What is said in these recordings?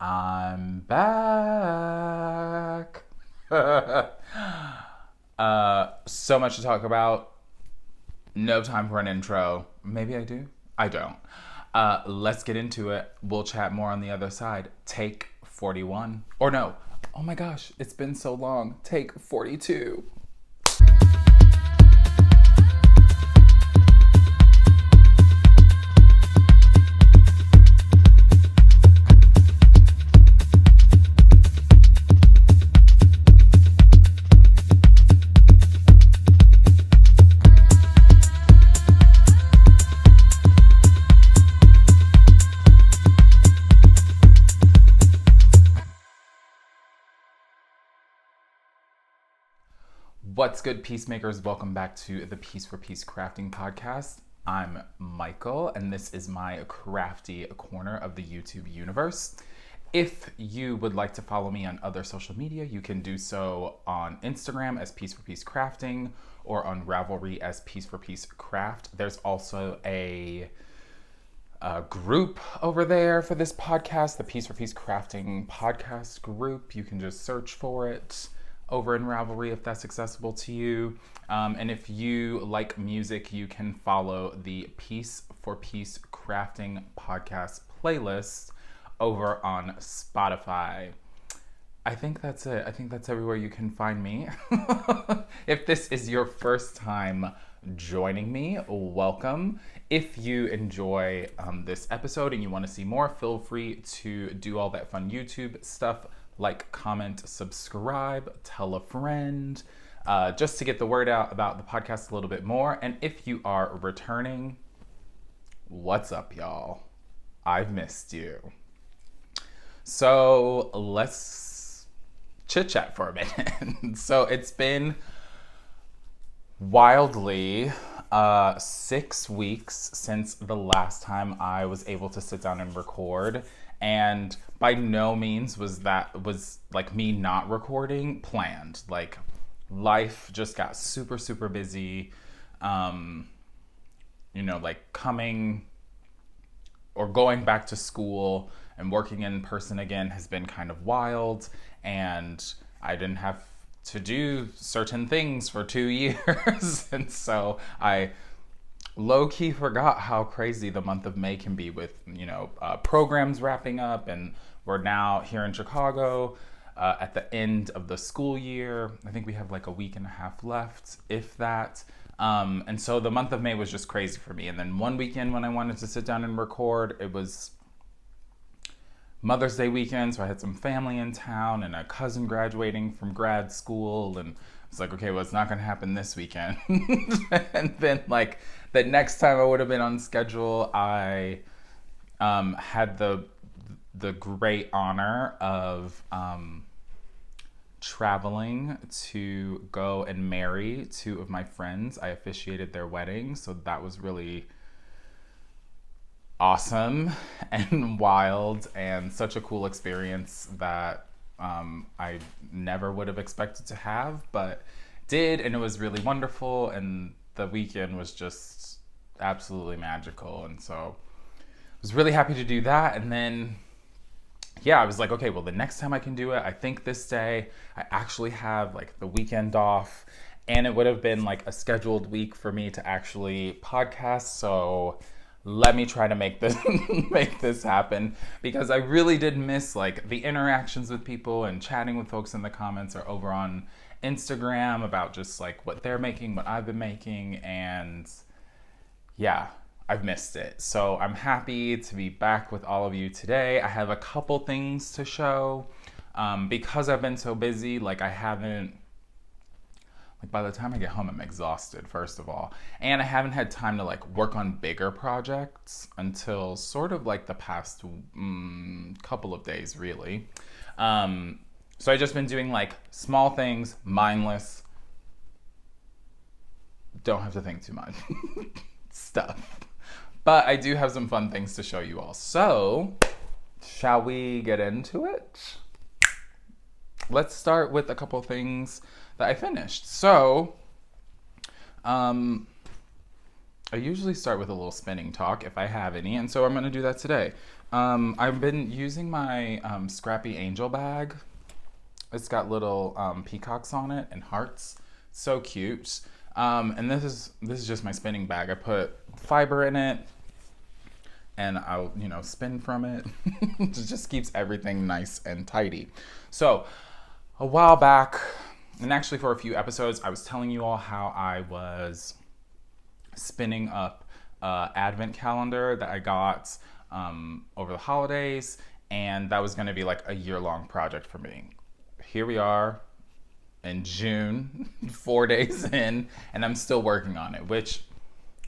I'm back. So much to talk about. No time for an intro. Maybe I do. I don't. Let's get into it. We'll chat more on the other side. Take 41. Or no. Oh my gosh, it's been so long. Take 42. What's good, peacemakers? Welcome back to the Piece for Peace Crafting Podcast. I'm Michael, and this is my crafty corner of the YouTube universe. If you would like to follow me on other social media, you can do so on Instagram as Piece for Peace Crafting or on Ravelry as Piece for Peace Craft. There's also a group over there for this podcast, the Piece for Peace Crafting Podcast group. You can just search for it over in Ravelry if that's accessible to you. And if you like music, you can follow the Piece for Peace Crafting Podcast playlist over on Spotify. I think that's it. I think that's everywhere you can find me. If this is your first time joining me, welcome. If you enjoy this episode and you want to see more, feel free to do all that fun YouTube stuff. Like, comment, subscribe, tell a friend, just to get the word out about the podcast a little bit more. And if you are returning, what's up, y'all? I've missed you. So let's chit chat for a minute. So it's been wildly 6 weeks since the last time I was able to sit down and record. And by no means was like me not recording planned. Like, life just got super, super busy. Like coming or going back to school and working in person again has been kind of wild. And I didn't have to do certain things for 2 years. And so I low-key forgot how crazy the month of May can be with, programs wrapping up, and we're now here in Chicago at the end of the school year. I think we have like a week and a half left, if that. And so the month of May was just crazy for me. And then one weekend when I wanted to sit down and record, it was Mother's Day weekend, so I had some family in town and a cousin graduating from grad school, and it's like, okay, well, it's not going to happen this weekend. And then, like, the next time I would have been on schedule, I had the great honor of traveling to go and marry two of my friends. I officiated their wedding, so that was really awesome and wild and such a cool experience that I never would have expected to have, but did, and it was really wonderful, and the weekend was just absolutely magical. And so I was really happy to do that. And then I was like, okay, well, the next time I can do it, I think this day I actually have like the weekend off, and it would have been like a scheduled week for me to actually podcast. So let me try to make this happen, because I really did miss like the interactions with people and chatting with folks in the comments or over on Instagram about just like what they're making, what I've been making, and yeah, I've missed it. So I'm happy to be back with all of you today. I have a couple things to show because I've been so busy. Like, I haven't, like, by the time I get home, I'm exhausted, first of all. And I haven't had time to like work on bigger projects until sort of like the past couple of days, really. So I've just been doing like small things, mindless, don't have to think too much stuff. But I do have some fun things to show you all. So, shall we get into it? Let's start with a couple things that I finished. So, I usually start with a little spinning talk if I have any, and so I'm going to do that today. I've been using my Scrappy Angel bag. It's got little peacocks on it and hearts. So cute. And this is just my spinning bag. I put fiber in it, and I'll spin from it. It just keeps everything nice and tidy. So a while back, and actually for a few episodes, I was telling you all how I was spinning up advent calendar that I got over the holidays, and that was going to be like a year-long project for me. Here we are in June, 4 days in, and I'm still working on it, which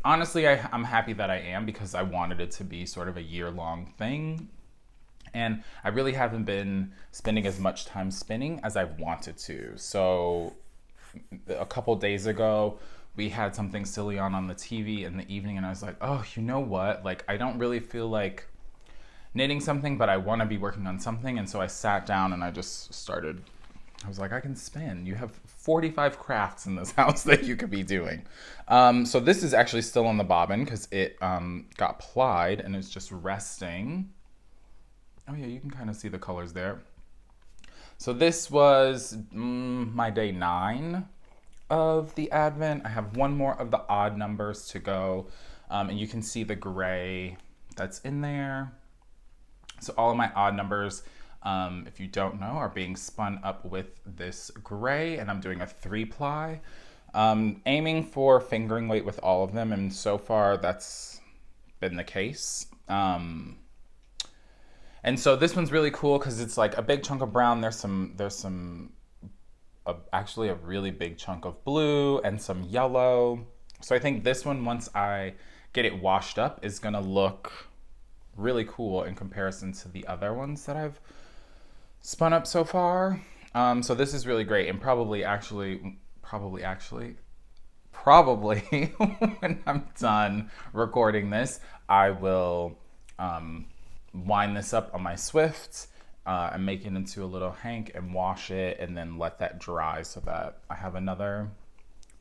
honestly I'm happy that I am, because I wanted it to be sort of a year-long thing, and I really haven't been spending as much time spinning as I've wanted to. So a couple days ago, we had something silly on the TV in the evening, and I was like, oh, you know what? Like, I don't really feel like knitting something, but I want to be working on something. And so I sat down and I just started. I was like, I can spin. You have 45 crafts in this house that you could be doing. So this is actually still on the bobbin because it got plied and it's just resting. Oh yeah, you can kind of see the colors there. So this was my day 9 of the advent. I have one more of the odd numbers to go, and you can see the gray that's in there. So all of my odd numbers, if you don't know, are being spun up with this gray, and I'm doing a 3-ply, aiming for fingering weight with all of them, and so far that's been the case. And so this one's really cool because it's like a big chunk of brown. There's some actually a really big chunk of blue and some yellow. So I think this one, once I get it washed up, is gonna look really cool in comparison to the other ones that I've spun up so far. So this is really great, and probably when I'm done recording this, I will wind this up on my Swift and make it into a little hank and wash it and then let that dry so that I have another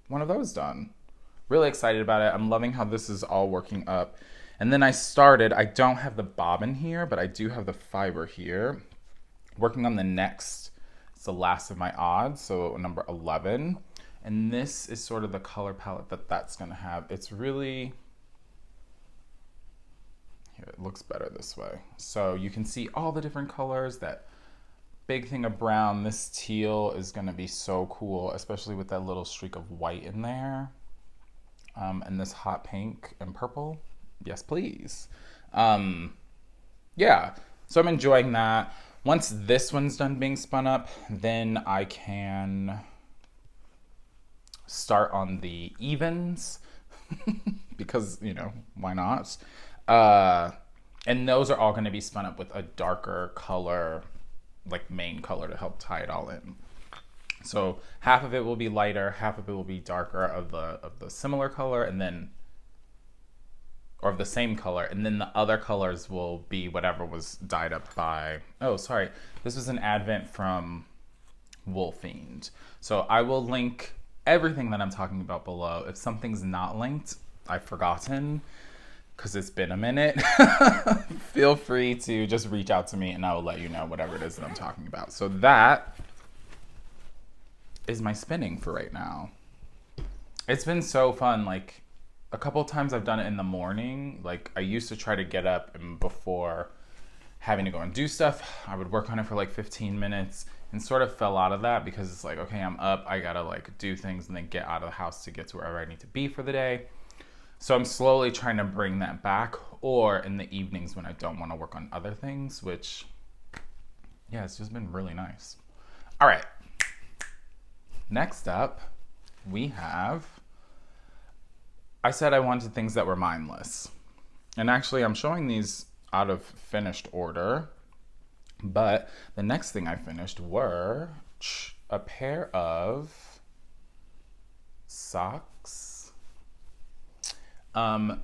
one of those done. Really excited about it. I'm loving how this is all working up. And then I don't have the bobbin here, but I do have the fiber here. Working on the next, it's the last of my odds, so number 11. And this is sort of the color palette that's gonna have. It's really, here, it looks better this way. So you can see all the different colors, that big thing of brown. This teal is gonna be so cool, especially with that little streak of white in there. And this hot pink and purple. Yes, please. Yeah, so I'm enjoying that. Once this one's done being spun up, then I can start on the evens because, why not? And those are all going to be spun up with a darker color, like main color, to help tie it all in. So half of it will be lighter, half of it will be darker of the similar color, and then, or of the same color, and then the other colors will be whatever was dyed up by, oh, sorry, this was an advent from Wolfiend. So I will link everything that I'm talking about below. If something's not linked, I've forgotten, because it's been a minute, feel free to just reach out to me and I will let you know whatever it is that I'm talking about. So that is my spinning for right now. It's been so fun. Like, a couple times I've done it in the morning. Like, I used to try to get up, and before having to go and do stuff, I would work on it for like 15 minutes and sort of fell out of that because it's like, okay, I'm up, I gotta like do things and then get out of the house to get to wherever I need to be for the day. So I'm slowly trying to bring that back, or in the evenings when I don't want to work on other things, which, yeah, it's just been really nice. All right, next up we have, I said I wanted things that were mindless. And actually I'm showing these out of finished order, but the next thing I finished were a pair of socks.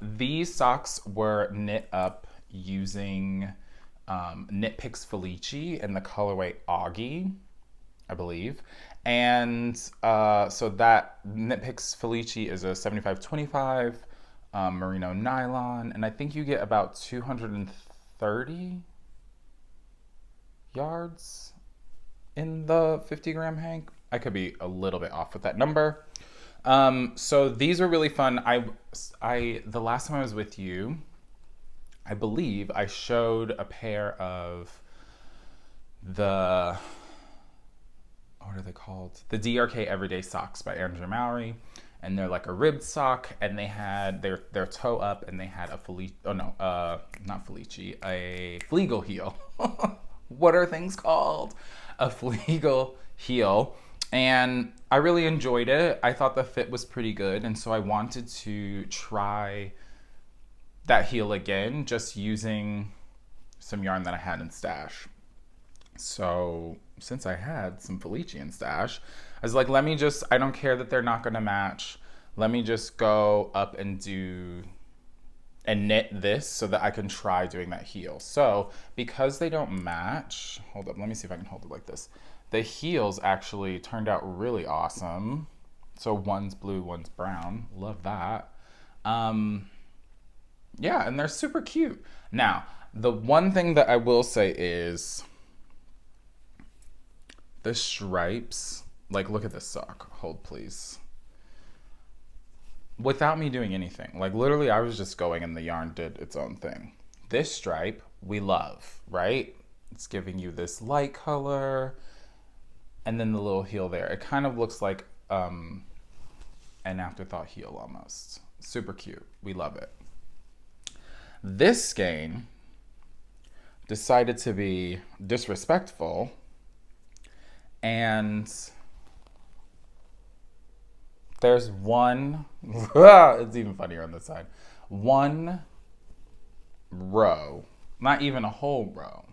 These socks were knit up using KnitPicks Felici in the colorway Augie, I believe. And so that KnitPicks Felici is a 75-25 merino nylon, and I think you get about 230 yards in the 50 gram hank. I could be a little bit off with that number. So these are really fun. The last time I was with you, I believe I showed a pair of what are they called? The DRK Everyday Socks by Andrew Mowry. And they're like a ribbed sock, and they had their toe up, and they had a Fleegle heel. What are things called? A Fleegle heel. And I really enjoyed it. I thought the fit was pretty good, and so I wanted to try that heel again, just using some yarn that I had in stash. So since I had some Felici in stash, I was like, I don't care that they're not gonna match. Let me just go up and knit this so that I can try doing that heel. So because they don't match, hold up, let me see if I can hold it like this. The heels actually turned out really awesome. So one's blue, one's brown. Love that. Yeah, and they're super cute. Now, the one thing that I will say is the stripes. Like, look at this sock. Hold, please. Without me doing anything. Like, literally, I was just going and the yarn did its own thing. This stripe, we love, right? It's giving you this light color. And then the little heel there. It kind of looks like an afterthought heel almost. Super cute. We love it. This skein decided to be disrespectful, and there's one, it's even funnier on this side, one row, not even a whole row.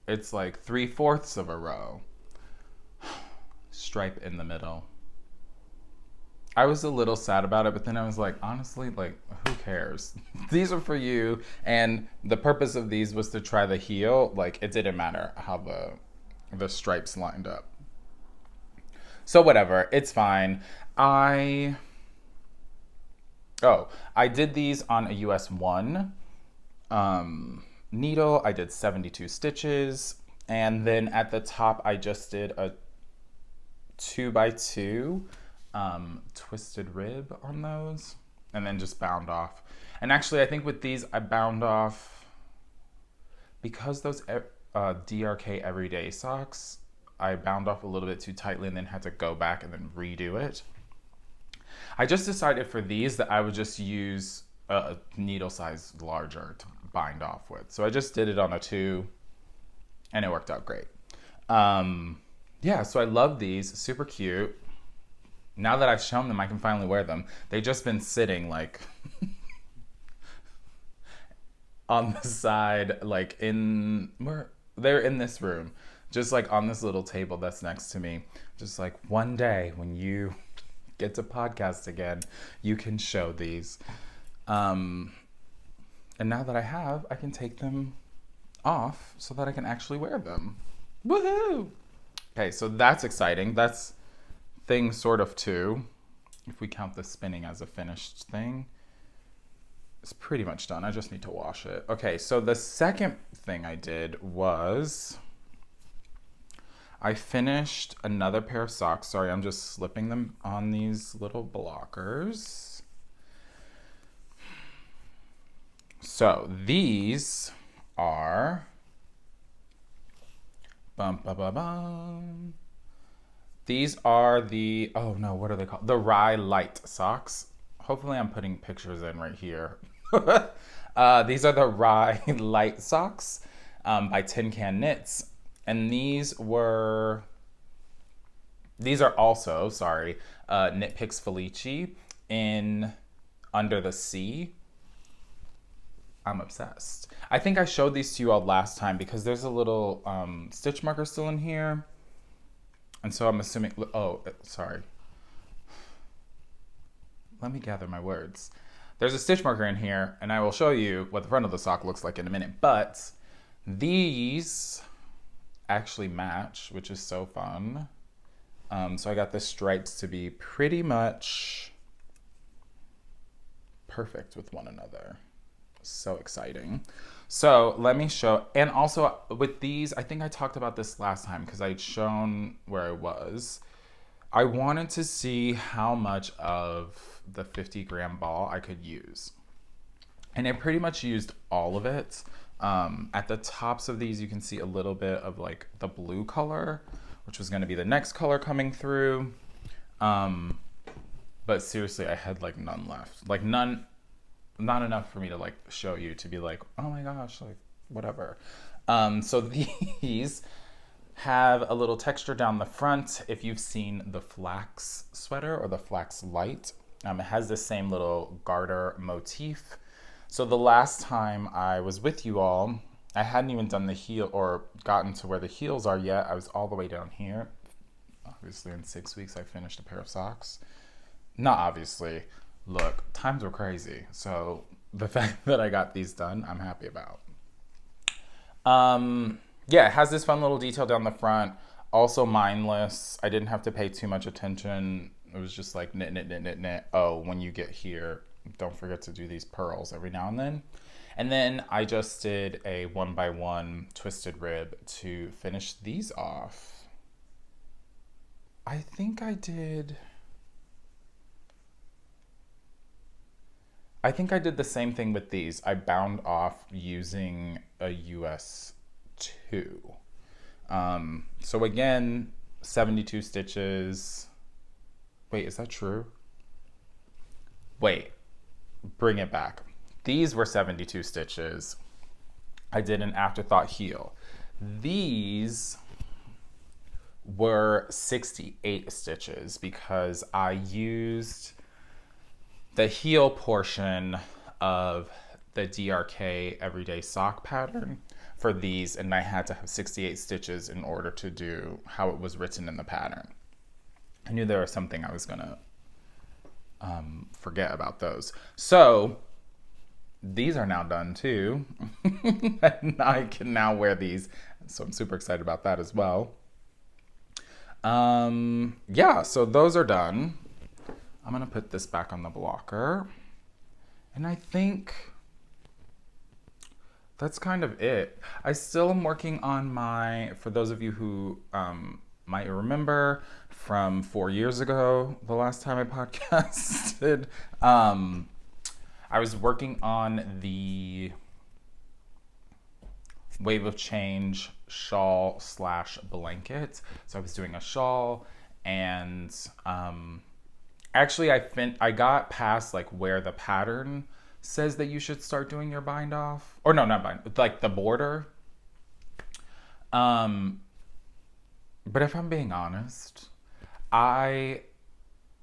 It's like 3/4 of a row. Stripe in the middle. I was a little sad about it, but then I was like, honestly, like, who cares? These are for you, and the purpose of these was to try the heel. Like, it didn't matter how the stripes lined up. So whatever, it's fine. I did these on a US 1 needle. I did 72 stitches, and then at the top I just did a 2x2 twisted rib on those, and then just bound off. And actually, I think with these I bound off because those DRK Everyday Socks, I bound off a little bit too tightly and then had to go back and then redo it. I just decided for these that I would just use a needle size larger to bind off with. So I just did it on a 2, and it worked out great. Yeah, so I love these, super cute. Now that I've shown them, I can finally wear them. They've just been sitting like on the side, like they're in this room, just like on this little table that's next to me. Just like one day when you get to podcast again, you can show these. And now that I can take them off so that I can actually wear them. Woohoo! Okay, so that's exciting. That's thing sort of 2, if we count the spinning as a finished thing. It's pretty much done. I just need to wash it. Okay, so the second thing I did was I finished another pair of socks. Sorry, I'm just slipping them on these little blockers. So these are these are the, what are they called? The RYE Light Socks. Hopefully I'm putting pictures in right here. These are the RYE Light Socks by Tin Can Knits. And these are also, KnitPicks Felici in Under the Sea. I'm obsessed. I think I showed these to you all last time because there's a little stitch marker still in here. And so I'm assuming, sorry. Let me gather my words. There's a stitch marker in here, and I will show you what the front of the sock looks like in a minute. But these actually match, which is so fun. So I got the stripes to be pretty much perfect with one another. So exciting. So let me show, and also with these, I think I talked about this last time because I'd shown where I was. I wanted to see how much of the 50-gram ball I could use. And I pretty much used all of it. At the tops of these, you can see a little bit of like the blue color, which was gonna be the next color coming through. But seriously, I had like none left. Like none, not enough for me to like show you to be like, oh my gosh, like whatever. So these have a little texture down the front. If you've seen the flax sweater or the flax light, it has the same little garter motif. So the last time I was with you all, I hadn't even done the heel or gotten to where the heels are yet. I was all the way down here. Obviously in 6 weeks, I finished a pair of socks. Not obviously. Look, times were crazy. So the fact that I got these done, I'm happy about. Yeah, it has this fun little detail down the front. Also mindless. I didn't have to pay too much attention. It was just like knit, knit, knit, knit, knit. Oh, when you get here, don't forget to do these purls every now and then. And then I just did a 1x1 twisted rib to finish these off. I think I did the same thing with these. I bound off using a US 2. So again, 72 stitches. Wait, is that true? Wait, bring it back. These were 72 stitches. I did an afterthought heel. These were 68 stitches because I used the heel portion of the DRK Everyday Sock pattern for these, and I had to have 68 stitches in order to do how it was written in the pattern. I knew there was something I was gonna forget about those. So these are now done too. And I can now wear these. So I'm super excited about that as well. Yeah, so those are done. I'm gonna put this back on the blocker. And I think that's kind of it. I still am working on my, for those of you who might remember from 4 years ago, the last time I podcasted, I was working on the Wave of Change shawl / blanket. So I was doing a shawl, and actually I got past like where the pattern says that you should start doing your bind off, or no, not bind, like the border. But if I'm being honest, I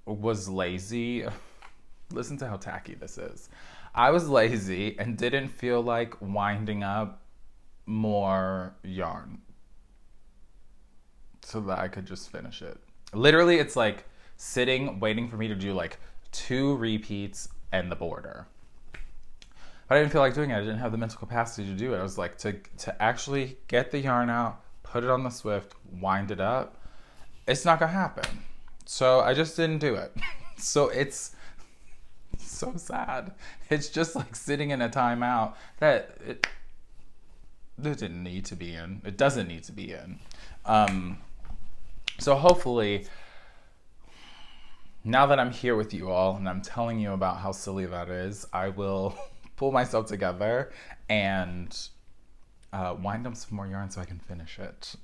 was lazy. Listen to how tacky this is. I was lazy and didn't feel like winding up more yarn so that I could just finish it. Literally, it's like sitting, waiting for me to do like 2 repeats and the border. But I didn't feel like doing it. I didn't have the mental capacity to do it. I was like, to actually get the yarn out, put it on the Swift, wind it up, it's not gonna happen. So I just didn't do it. So it's so sad. It's just like sitting in a timeout that it didn't need to be in. It doesn't need to be in. So hopefully, now that I'm here with you all and I'm telling you about how silly that is, I will pull myself together and wind up some more yarn so I can finish it.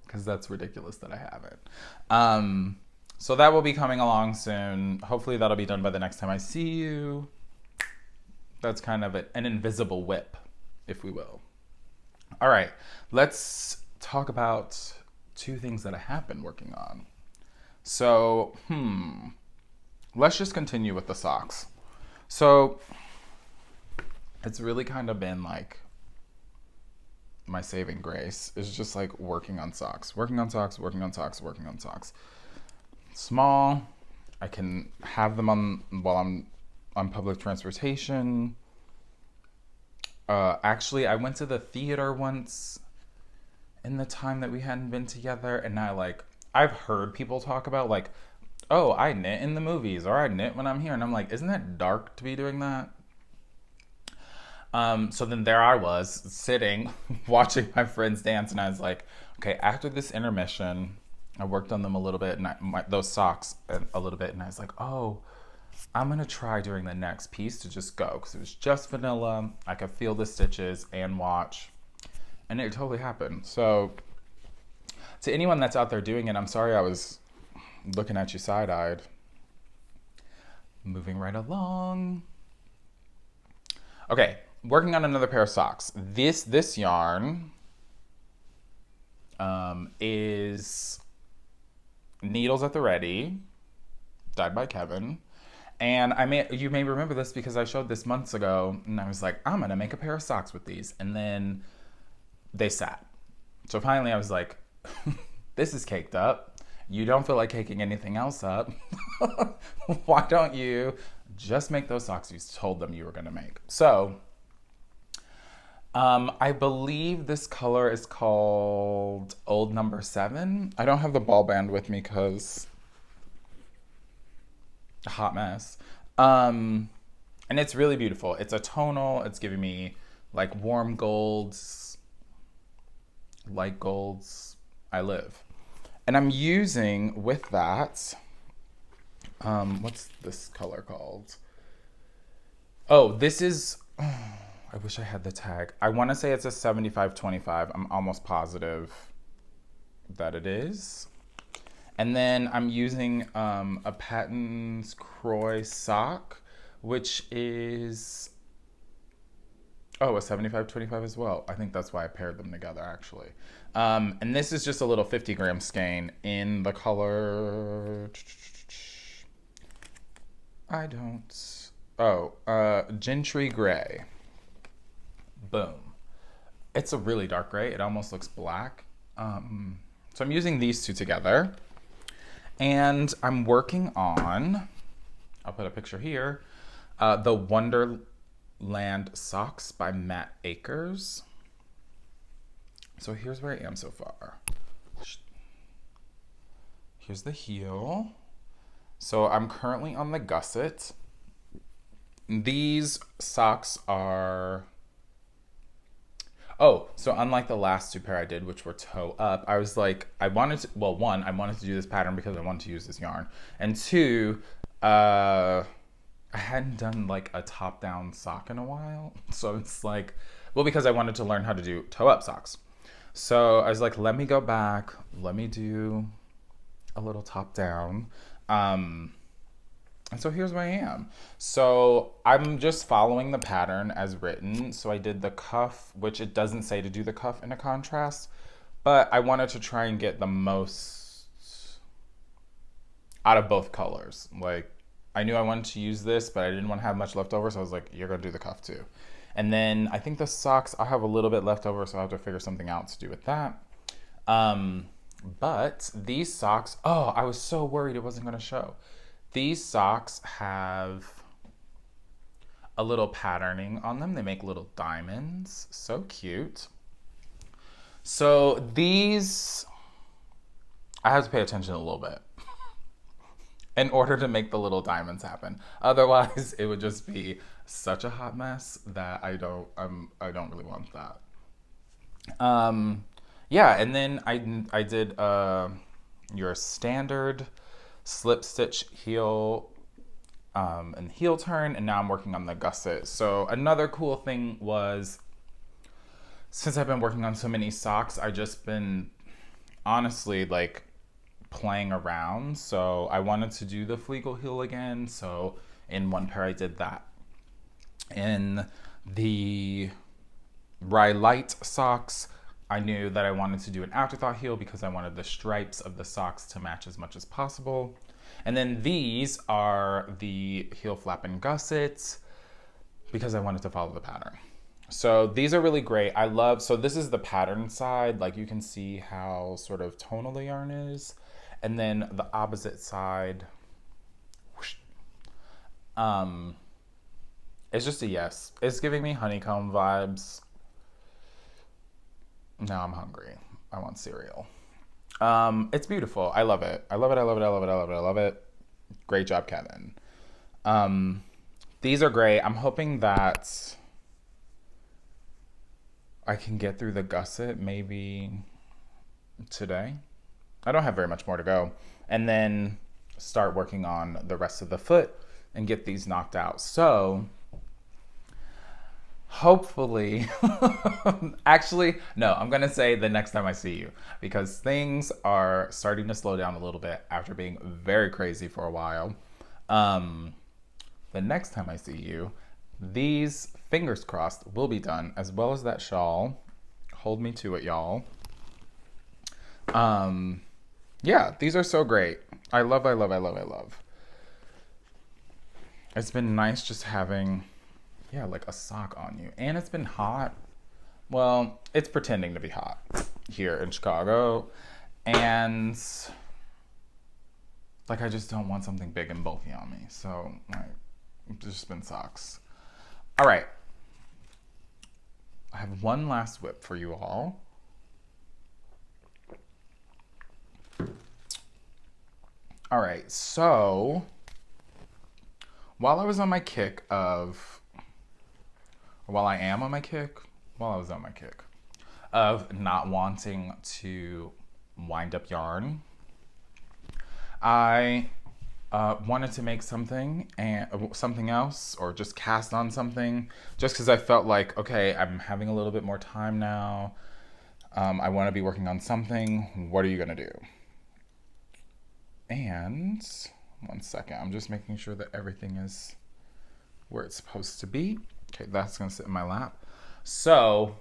Because that's ridiculous that I haven't. So that will be coming along soon. Hopefully that'll be done by the next time I see you. That's kind of an invisible whip, if we will. All right, let's talk about 2 things that I have been working on. So, let's just continue with the socks. So, it's really kind of been like my saving grace is just like working on socks. Small, I can have them on while I'm on public transportation. Actually, I went to the theater once in the time that we hadn't been together, and I've heard people talk about like, oh, I knit in the movies, or I knit when I'm here. And I'm like, isn't that dark to be doing that? So then there I was sitting, watching my friends dance, and I was like, okay, after this intermission, I worked on them a little bit, and those socks a little bit, and I was like, oh, I'm gonna try during the next piece to just go, because it was just vanilla. I could feel the stitches and watch, and it totally happened. So to anyone that's out there doing it, I'm sorry I was looking at you side-eyed. Moving right along. Okay, working on another pair of socks. This yarn is Needles at the Ready, dyed by Kevin. And you may remember this because I showed this months ago, and I was like, I'm gonna make a pair of socks with these. And then they sat. So finally I was like, this is caked up. You don't feel like caking anything else up. Why don't you just make those socks you told them you were gonna make? So, I believe this color is called Old Number 7. I don't have the ball band with me because a hot mess. And it's really beautiful. It's a tonal. It's giving me like warm golds, light golds. I live. And I'm using with that, what's this color called? Oh, this is, I wish I had the tag. I want to say it's a 75-25. I'm almost positive that it is. And then I'm using a Patton's Croy sock, which is, a 75-25 as well. I think that's why I paired them together, actually. And this is just a little 50-gram skein in the color, Gentry Gray. Boom. It's a really dark gray. It almost looks black. So I'm using these two together. And I'm working on, I'll put a picture here, the Wonderland Socks by Matt Ankers. So here's where I am so far. Here's the heel. So I'm currently on the gusset. These socks are, so unlike the last two pair I did, which were toe up, I was like, I wanted to do this pattern because I wanted to use this yarn. And two, I hadn't done like a top down sock in a while. So it's like, because I wanted to learn how to do toe up socks. So I was like, let me go back, let me do a little top down. And so here's where I am. So I'm just following the pattern as written. So I did the cuff, which it doesn't say to do the cuff in a contrast, but I wanted to try and get the most out of both colors. Like, I knew I wanted to use this, but I didn't want to have much left over. So I was like, you're gonna do the cuff too. And then I think the socks, I have a little bit left over, so I have to figure something out to do with that. But these socks, I was so worried it wasn't gonna show. These socks have a little patterning on them. They make little diamonds. So cute. So these, I have to pay attention a little bit in order to make the little diamonds happen. Otherwise, it would just be such a hot mess that I don't really want that. And then I did your standard slip stitch heel and heel turn, and now I'm working on the gusset. So another cool thing was, since I've been working on so many socks, I just been honestly like playing around. So I wanted to do the Fleegle heel again. So in one pair I did that. In the RYE Light socks, I knew that I wanted to do an afterthought heel because I wanted the stripes of the socks to match as much as possible. And then these are the heel flap and gussets because I wanted to follow the pattern. So these are really great. So this is the pattern side. Like, you can see how sort of tonal the yarn is. And then the opposite side, it's just a yes. It's giving me honeycomb vibes. Now I'm hungry. I want cereal. It's beautiful. I love it. I love it. I love it. I love it. I love it. I love it. Great job, Kevin. These are great. I'm hoping that I can get through the gusset maybe today. I don't have very much more to go. And then start working on the rest of the foot and get these knocked out. So hopefully, actually, no, I'm going to say the next time I see you, because things are starting to slow down a little bit after being very crazy for a while. The next time I see you, these, fingers crossed, will be done, as well as that shawl. Hold me to it, y'all. Yeah, these are so great. I love. It's been nice just having, yeah, like a sock on you. And it's been hot. Well, it's pretending to be hot here in Chicago. And like, I just don't want something big and bulky on me. So, like, it's just been socks. All right. I have one last whip for you all. All right, so while I was on my kick of, or while I am on my kick, while I was on my kick of not wanting to wind up yarn, I wanted to make something and something else, or just cast on something, just because I felt like, okay, I'm having a little bit more time now. I want to be working on something. What are you gonna do? And one second, I'm just making sure that everything is where it's supposed to be. Okay, that's gonna sit in my lap. So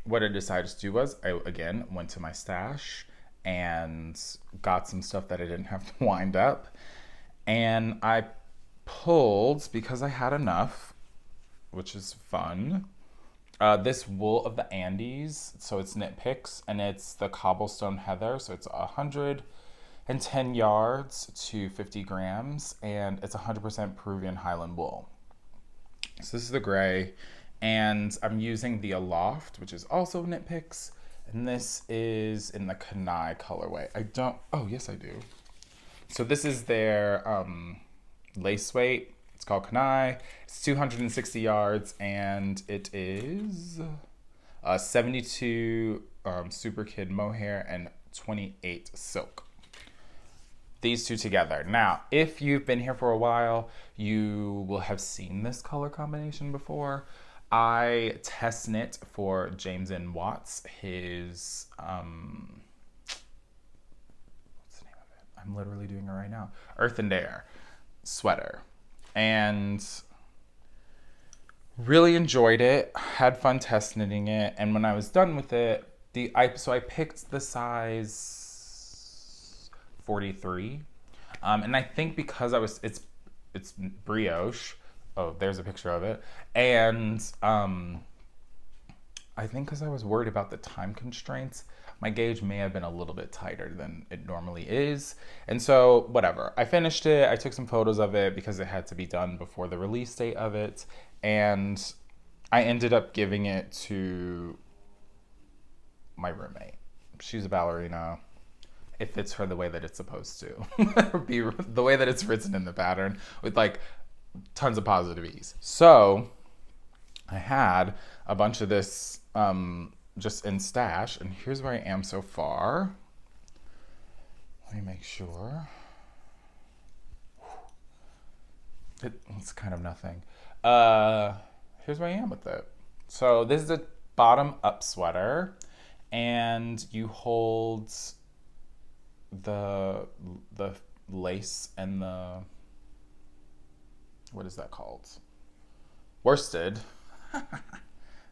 what I decided to do was, I again went to my stash and got some stuff that I didn't have to wind up. And I pulled, because I had enough, which is fun, this wool of the Andes. So it's KnitPicks, and it's the cobblestone heather. So it's 110 yards to 50 grams, and it's 100% Peruvian Highland wool. So this is the gray, and I'm using the Aloft, which is also KnitPicks, and this is in the Kanai colorway. Yes I do. So this is their lace weight. It's called Kanai. It's 260 yards, and it is 72 Super Kid mohair and 28 silk. These two together. Now, if you've been here for a while, you will have seen this color combination before. I test knit for James N. Watts, his, what's the name of it? I'm literally doing it right now. Earth and Air sweater. And really enjoyed it, had fun test knitting it. And when I was done with it, I picked the size 43. And I think because it's brioche. Oh, there's a picture of it. And I think because I was worried about the time constraints, my gauge may have been a little bit tighter than it normally is. And so, whatever. I finished it. I took some photos of it because it had to be done before the release date of it. And I ended up giving it to my roommate. She's a ballerina. It fits her the way that it's supposed to. Be the way that it's written in the pattern, with like tons of positive ease. So I had a bunch of this just in stash, and here's where I am so far. Let me make sure. It's kind of nothing. Here's where I am with it. So this is a bottom up sweater, and you hold the lace and the, what is that called? Worsted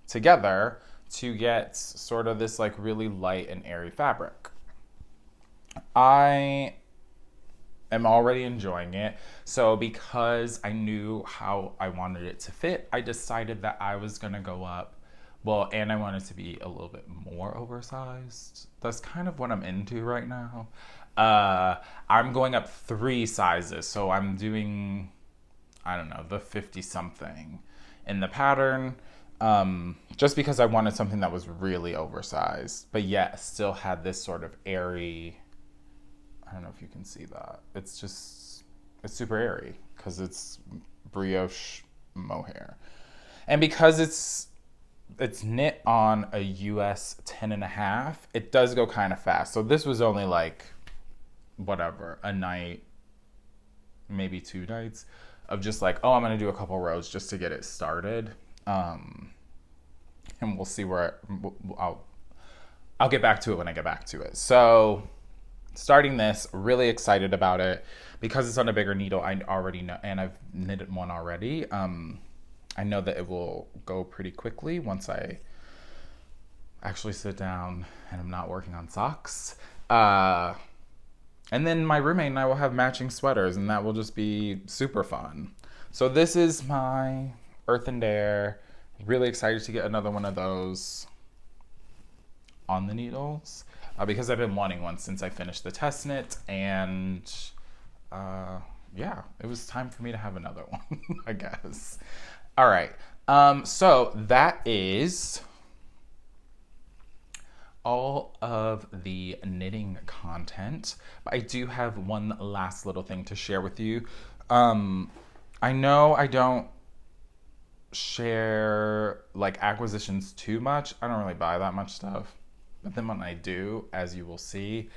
together to get sort of this like really light and airy fabric. I am already enjoying it. So because I knew how I wanted it to fit, I decided that I was gonna go up. Well, and I wanted to be a little bit more oversized. That's kind of what I'm into right now. I'm going up 3 sizes. So I'm doing, I don't know, the 50 something in the pattern. Just because I wanted something that was really oversized, but yet still had this sort of airy, I don't know if you can see that. It's just It's super airy because it's brioche mohair. And because it's knit on a US 10.5, it does go kind of fast. So this was only like, whatever, a night, maybe 2 nights of just like, oh, I'm going to do a couple rows just to get it started. And we'll see where I'll get back to it when I get back to it. So starting this, really excited about it because it's on a bigger needle. I already know, and I've knitted one already. I know that it will go pretty quickly once I actually sit down and I'm not working on socks. And then my roommate and I will have matching sweaters, and that will just be super fun. So this is my Earth and Dare. Really excited to get another one of those on the needles because I've been wanting one since I finished the test knit, and yeah, it was time for me to have another one, I guess. All right, so that is all of the knitting content. But I do have one last little thing to share with you. I know I don't share like acquisitions too much. I don't really buy that much stuff. But then when I do, as you will see,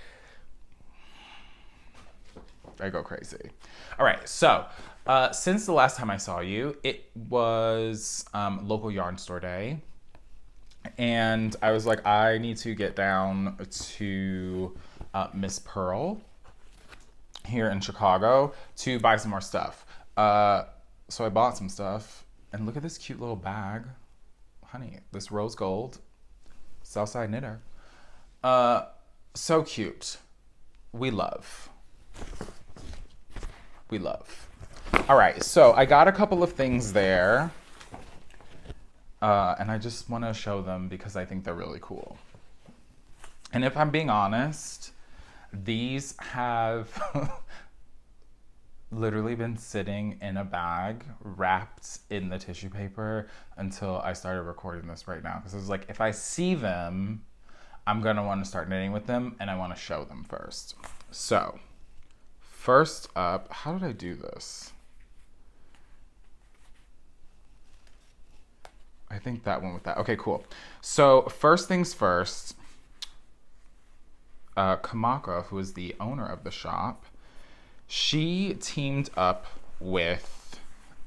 I go crazy. All right, so since the last time I saw you, it was local yarn store day. And I was like, I need to get down to Miss Pearl here in Chicago to buy some more stuff. So I bought some stuff, and look at this cute little bag. Honey, this rose gold, Southside Knitter. So cute. We love. We love. All right, so I got a couple of things there. And I just want to show them because I think they're really cool. And if I'm being honest, these have literally been sitting in a bag wrapped in the tissue paper until I started recording this right now. Because I was like, if I see them, I'm going to want to start knitting with them, and I want to show them first. So, first up, how did I do this? I think that one with that. Okay, cool. So first things first, Kamaka, who is the owner of the shop, she teamed up with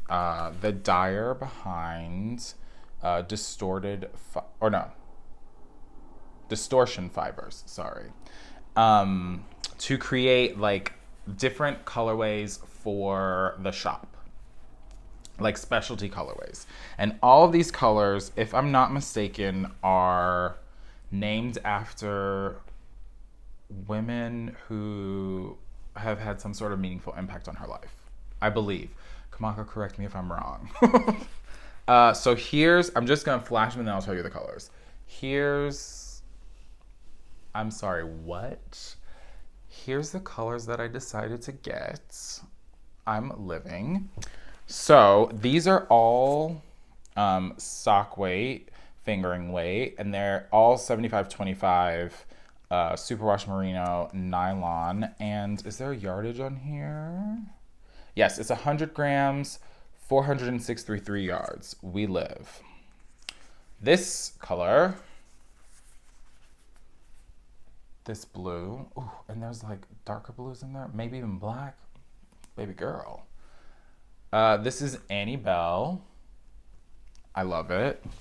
the dyer behind Distortion Fibers, sorry, to create like different colorways for the shop. Like specialty colorways. And all of these colors, if I'm not mistaken, are named after women who have had some sort of meaningful impact on her life, I believe. Kamaka, correct me if I'm wrong. So here's, I'm just gonna flash them and then I'll tell you the colors. Here's, I'm sorry, what? Here's the colors that I decided to get. I'm living. So these are all sock weight, fingering weight, and they're all 75-25 superwash merino nylon. And is there a yardage on here? Yes, it's 100 grams, 406.33 yards. We live. This color, this blue, ooh, and there's like darker blues in there, maybe even black. Baby girl. This is Annie Bell. I love it. I'm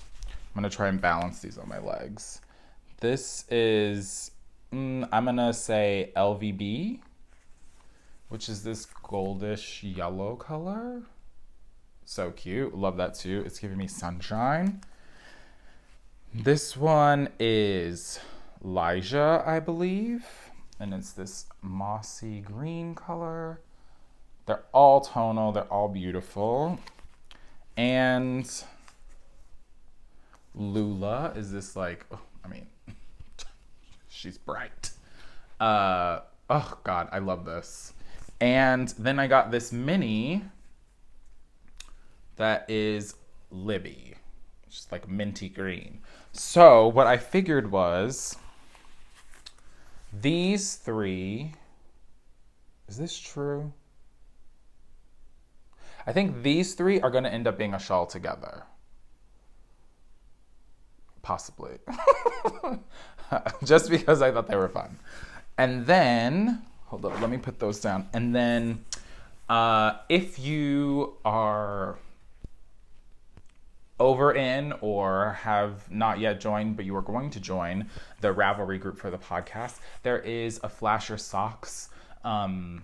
gonna try and balance these on my legs. This is, I'm gonna say LVB, which is this goldish yellow color. So cute, love that too. It's giving me sunshine. This one is Lyja, I believe, and it's this mossy green color. They're all tonal, they're all beautiful. And Lula is this like, oh, I mean, she's bright. Oh God, I love this. And then I got this mini that is Libby, just like minty green. So what I figured was these three, is this true? I think these 3 are going to end up being a shawl together. Possibly. Just because I thought they were fun. And then, hold up, let me put those down. And then if you are over in or have not yet joined, but you are going to join the Ravelry group for the podcast, there is a Flasher Socks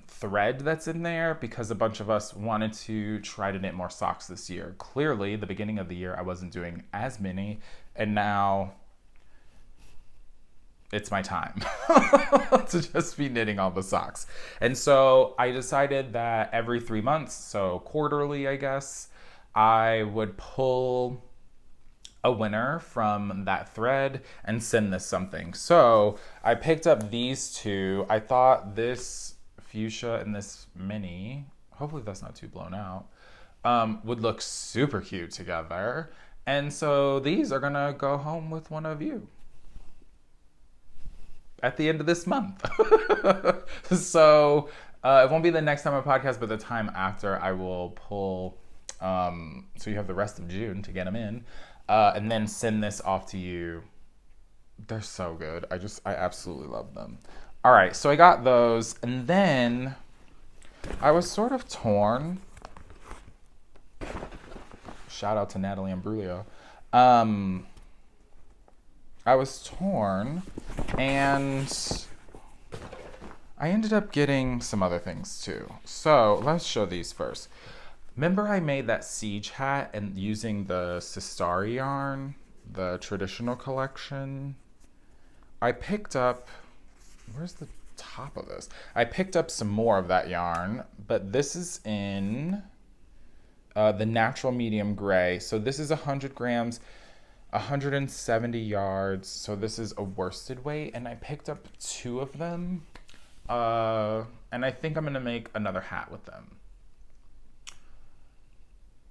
thread that's in there because a bunch of us wanted to try to knit more socks this year. Clearly, the beginning of the year, I wasn't doing as many, and now it's my time to just be knitting all the socks. And so I decided that every 3 months, so quarterly, I guess, I would pull a winner from that thread and send this something. So I picked up these 2. I thought this fuchsia and this mini, hopefully that's not too blown out, would look super cute together. And so these are gonna go home with one of you at the end of this month. So it won't be the next time I podcast, but the time after I will pull, so you have the rest of June to get them in, and then send this off to you. They're so good. I absolutely love them. All right, so I got those, and then I was sort of torn. Shout out to Natalie Imbruglia. I was torn, and I ended up getting some other things too. So let's show these first. Remember I made that siege hat and using the Sistari yarn, the traditional collection? I picked up, where's the top of this? I picked up some more of that yarn, but this is in the natural medium gray. So this is 100 grams, 170 yards. So this is a worsted weight, and I picked up 2 of them. And I think I'm gonna make another hat with them.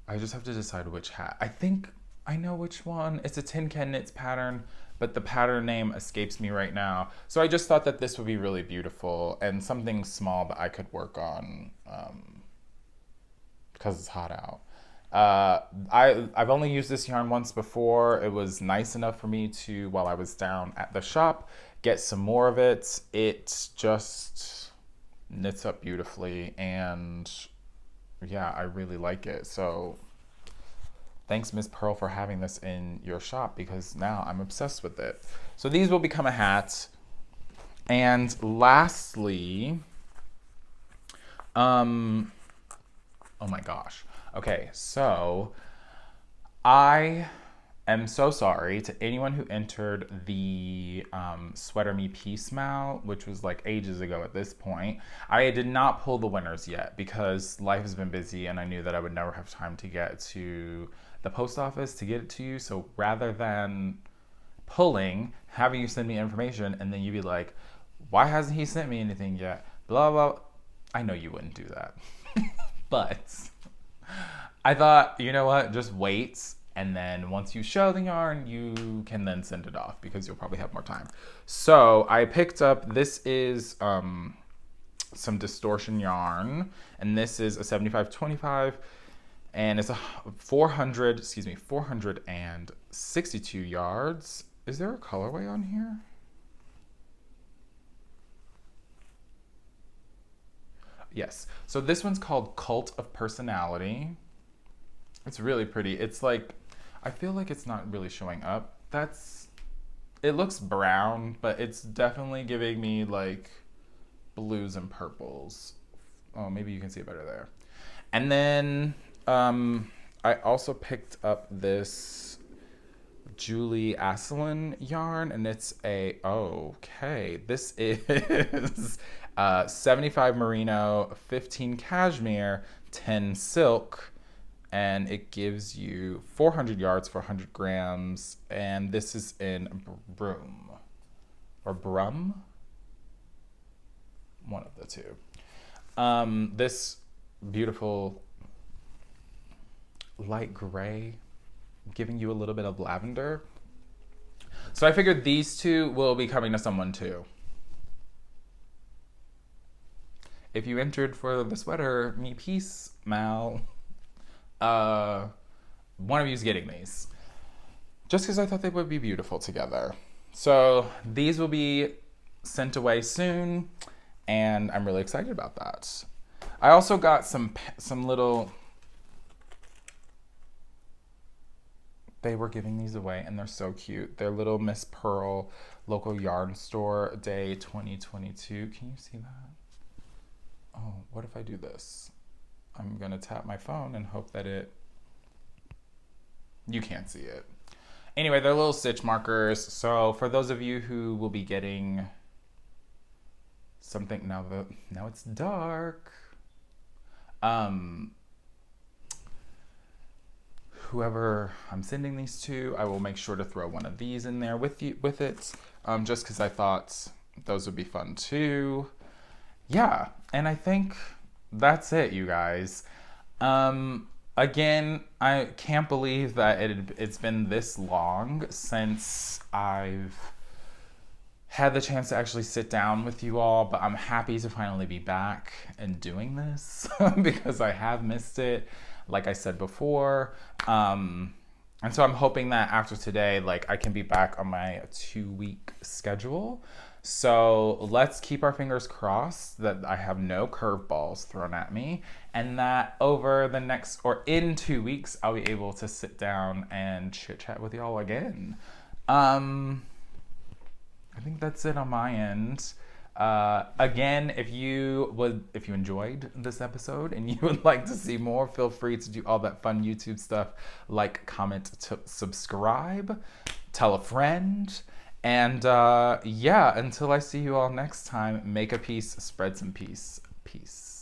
I just have to decide which hat. I think I know which one. It's a Tin Can Knits pattern, but the pattern name escapes me right now. So I just thought that this would be really beautiful and something small that I could work on because it's hot out. I've only used this yarn once before. It was nice enough for me to, while I was down at the shop, get some more of it. It just knits up beautifully, and yeah, I really like it. So thanks, Miss Pearl, for having this in your shop, because now I'm obsessed with it. So these will become a hat. And lastly, oh my gosh. Okay, so I am so sorry to anyone who entered the Sweater Me Piece Mal, which was like ages ago at this point. I did not pull the winners yet because life has been busy and I knew that I would never have time to get to the post office to get it to you. So rather than pulling, having you send me information and then you'd be like, why hasn't he sent me anything yet? Blah, blah. I know you wouldn't do that. But I thought, you know what, just wait. And then once you show the yarn, you can then send it off because you'll probably have more time. So I picked up, this is some distortion yarn, and this is a 75-25, and it's a 462 yards. Is there a colorway on here? Yes. So this one's called Cult of Personality. It's really pretty. It's like, I feel like it's not really showing up. It looks brown, but it's definitely giving me like blues and purples. Oh, maybe you can see it better there. And then I also picked up this Julie Asselin yarn, and it's this is 75 merino, 15 cashmere, 10 silk, and it gives you 400 yards for 100 grams, and this is in Brum, one of the two. This beautiful light gray, giving you a little bit of lavender. So I figured these two will be coming to someone too. If you entered for the Sweater Me Piece Mal, one of you is getting these. Just because I thought they would be beautiful together. So these will be sent away soon, and I'm really excited about that. I also got some little... They were giving these away, and they're so cute. They're little Miss Pearl Local Yarn Store Day 2022. Can you see that? Oh, what if I do this? I'm gonna tap my phone and hope that you can't see it. Anyway, they're little stitch markers. So for those of you who will be getting something, now it's dark. Whoever I'm sending these to, I will make sure to throw one of these in there with it, just because I thought those would be fun too. Yeah, and I think that's it, you guys. Again, I can't believe that it's been this long since I've had the chance to actually sit down with you all, but I'm happy to finally be back and doing this because I have missed it, like I said before. And so I'm hoping that after today, like, I can be back on my 2-week schedule. So let's keep our fingers crossed that I have no curveballs thrown at me, and that over the next, or in 2 weeks, I'll be able to sit down and chit chat with y'all again. I think that's it on my end. Again, if you enjoyed this episode and you would like to see more, feel free to do all that fun YouTube stuff, like, comment, subscribe, tell a friend. And yeah, until I see you all next time, make a piece, spread some peace. Peace.